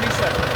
distribution.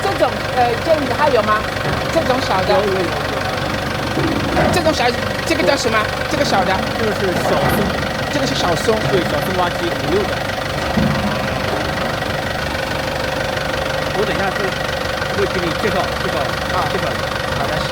这种建议还有吗？这种小的，这种小，这个叫什么？这个小的，这个是小松，这个是小松，对，小松挖机5、6的。我等一下会给你介绍一下。好的，行。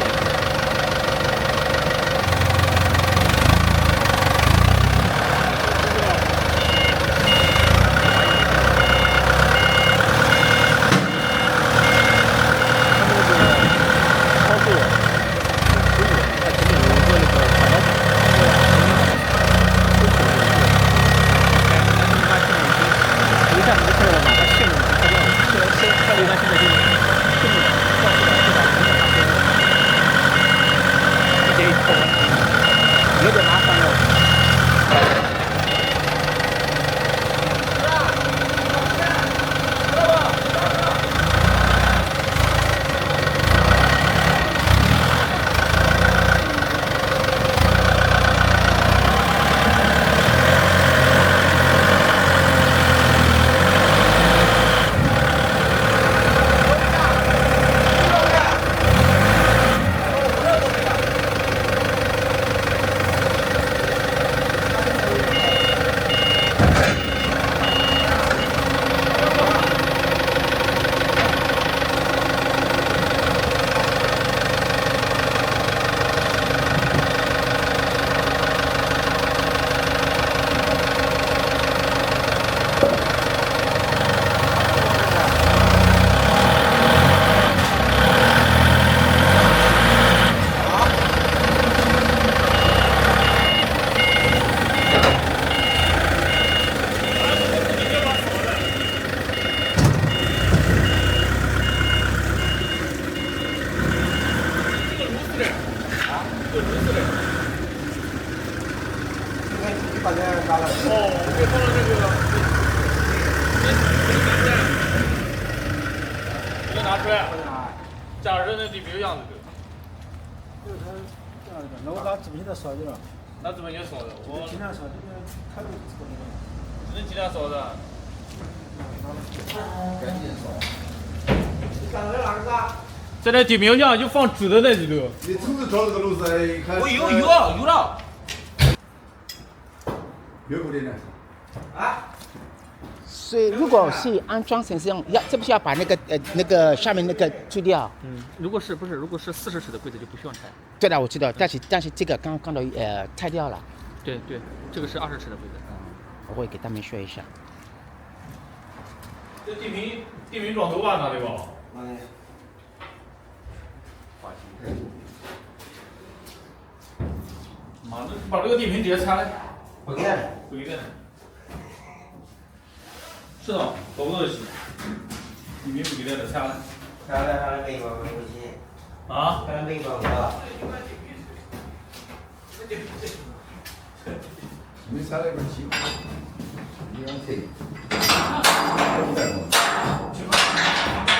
着那地没有样子的。就是他这样的，那我把资本现在烧掉了。那怎么也烧的？我尽量烧，这个开路这个。只能尽量烧的。赶紧烧。你刚才哪个啥？在那地面上就放纸的那里头。你总是找这个路子，一看。我有了。越不的呢？啊？所以如果是安装成这样，是不是要把那个下面那个锯掉？如果是40尺的柜子就不需要拆。对的，我知道，但是这个刚都拆掉了。对，这个是20尺的柜子。我会给他们说一下。这地平装头发哪里吧？妈的，把这个地平直接拆了。不给。不给的。是的，搞不到的洗。地平不给的拆了。拆了还没包没钱。啊？还没包吧？没拆那个机，你让退。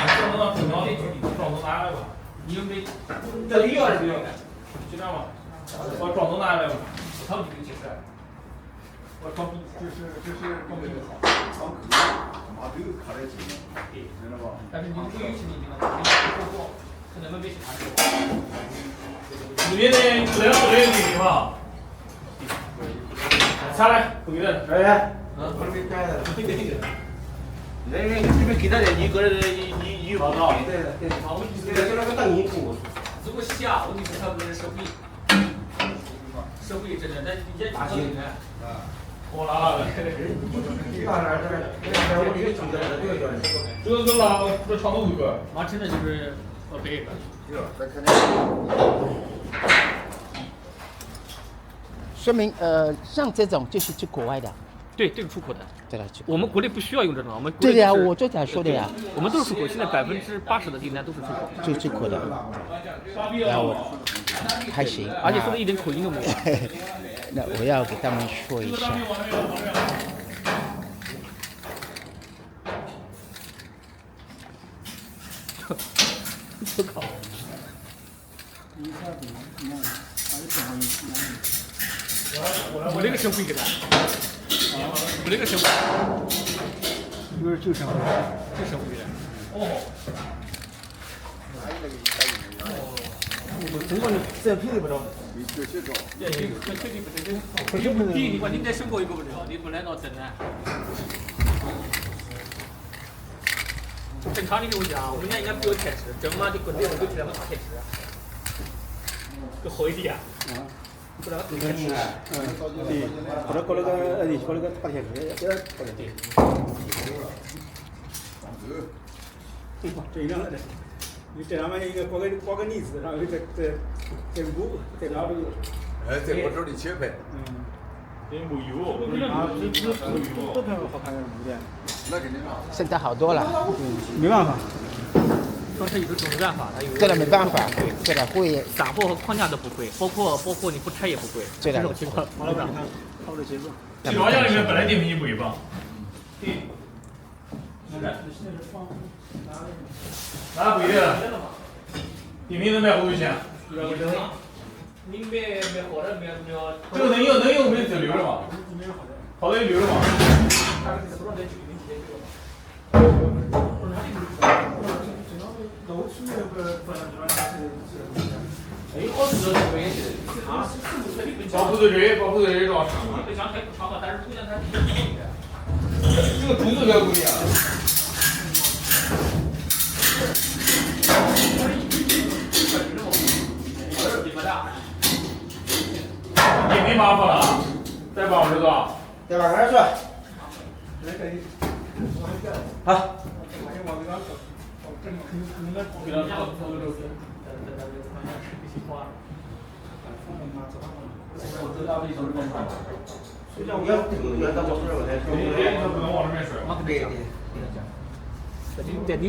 装到空调里，装到哪来吧？你有没？这里要是不要的。就这样吧，把装到哪来吧？他们就解释。我装，这是装备好，装壳，马都有卡在进面，知道吧？但是你不允许你这个，可能没去查证。里面的不能地方。下来，不给的。哎，不是给改的。那这边给他的，你个人你有。对。好，我就那个等你付。如果下，我跟你说，他不是收费，真的，那也打钱呢。我拉了。这个拉这长度个，妈真的就是背个。再看那。说明像这种就是去国外的。对，这个出口的。对的，我们国内不需要用这种，我们对的呀，我就想说的呀。我们都是出口，现在80%的订单都是出口。就出口的。然后还行，而且说的一点口音都没有。那我要给他们说一下。我靠！我那个生会给他，我那个生会，就生会，就生会的。哦。中国的这批的不着。你把你再生过一个不知道，你不来闹真的。正常你给我讲，我们家应该不有铁池，正嘛就滚这种就起来个大铁池，就好一点。不然很难吃。对，或者搞那个大铁池，也搞得对。这样的。你这上面应该挂个腻子，然后再捂，再拉住。哎，在我这里切拍。这没有，这片好看点捂的。那肯定啊。现在好多了。没办法。装车有的时候没办法，它有。对的，没办法。对的，会。散货和框架都不会，包括你不拆也不会。对的。好了，看好的结构。这老家里面本来电瓶就不一般。对。哪不一样？电瓶能卖好多钱？你卖好的卖。这个能用没就留着嘛？好的就留着嘛。保护嘴装。这个竹子该不一样。也没麻烦了，再帮我儿子。再把儿子。好。不能往这边甩。对。对，你。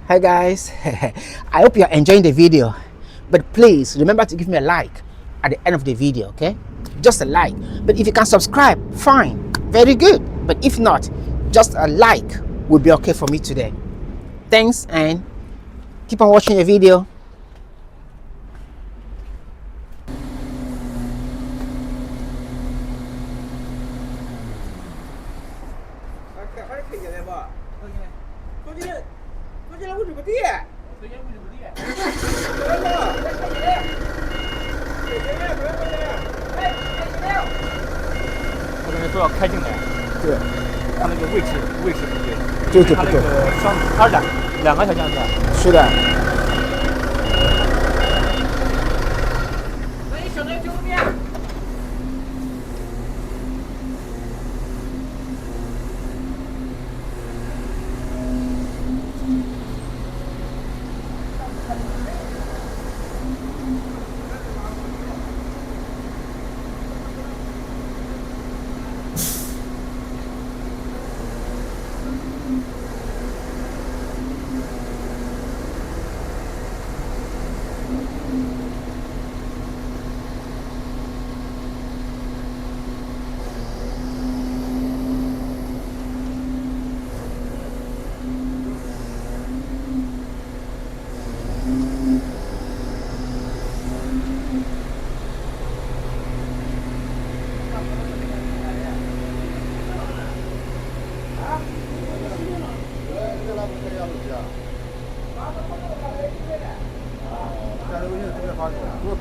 Hi guys, I hope you are enjoying the video, but please remember to give me a like at the end of the video, okay? Just a like. But if you can subscribe, fine, very good. But if not, just a like will be okay for me today. Thanks, and keep on watching the video.我跟你说要开进来，对，它那个位置不对，就是它那个双，它是两个小箱子。是的。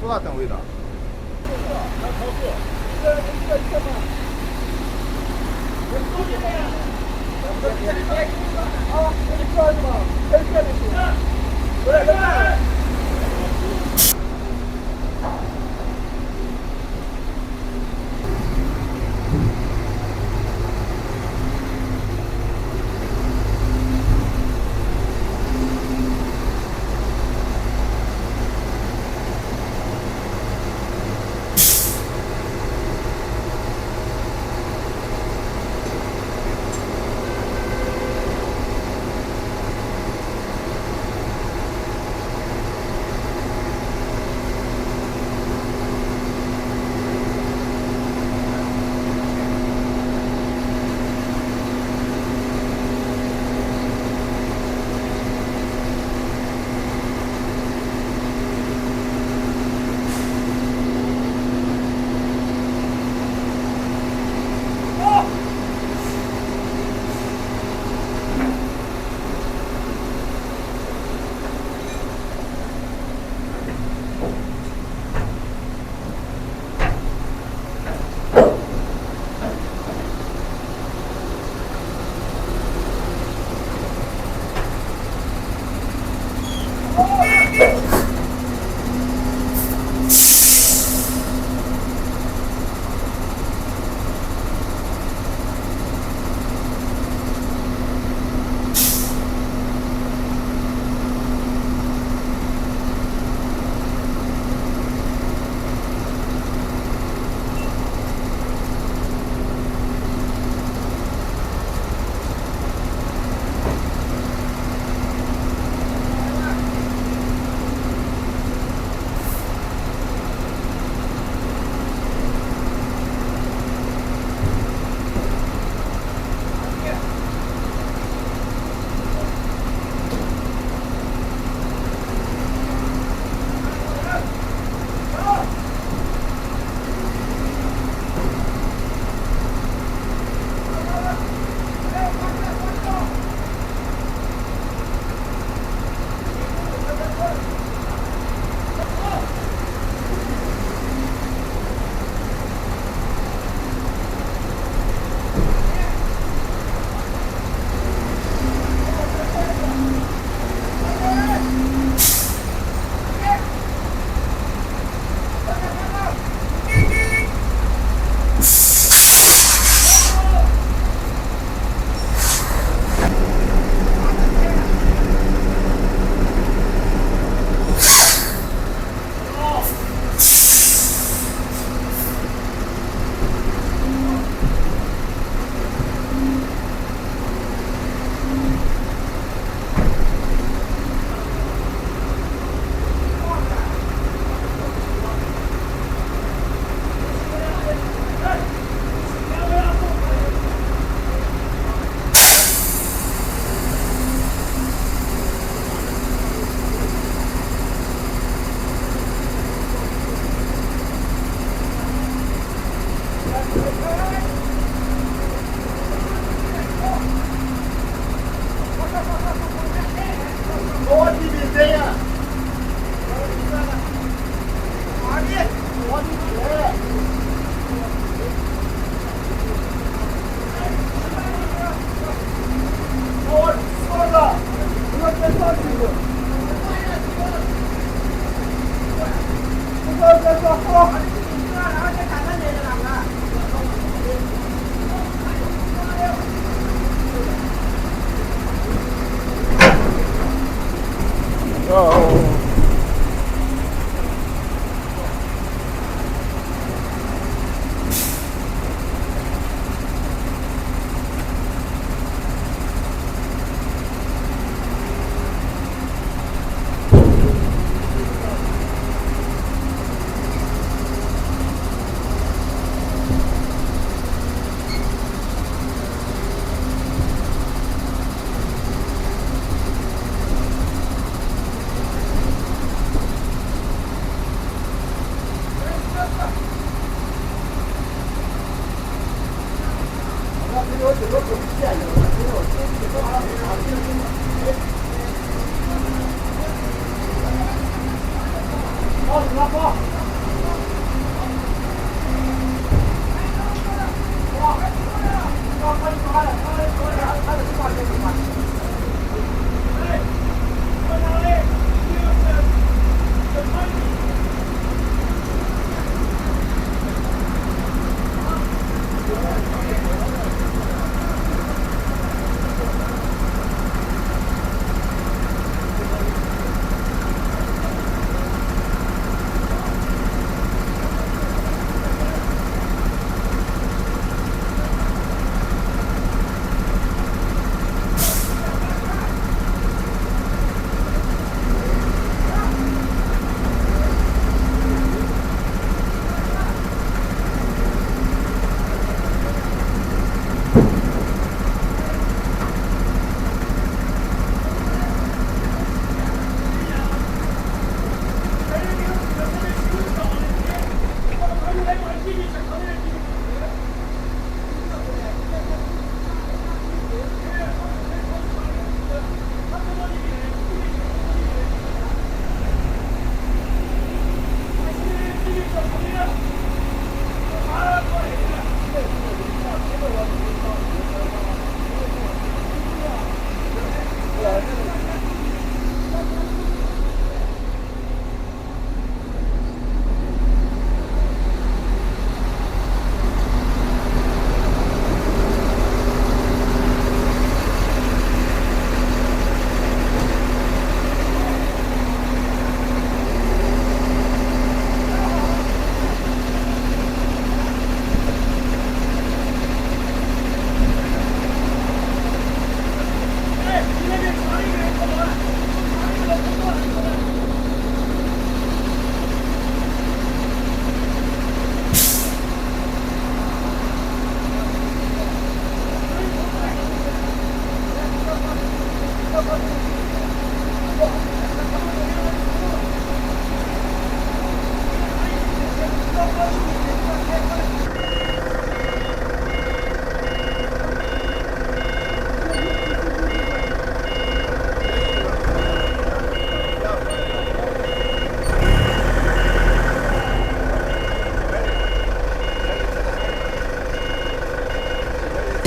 多大单位的？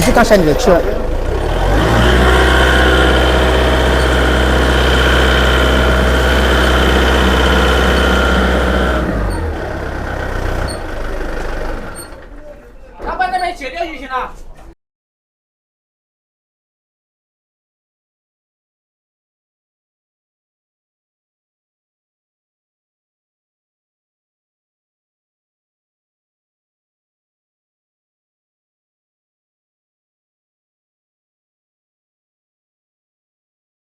If you can shine the truck.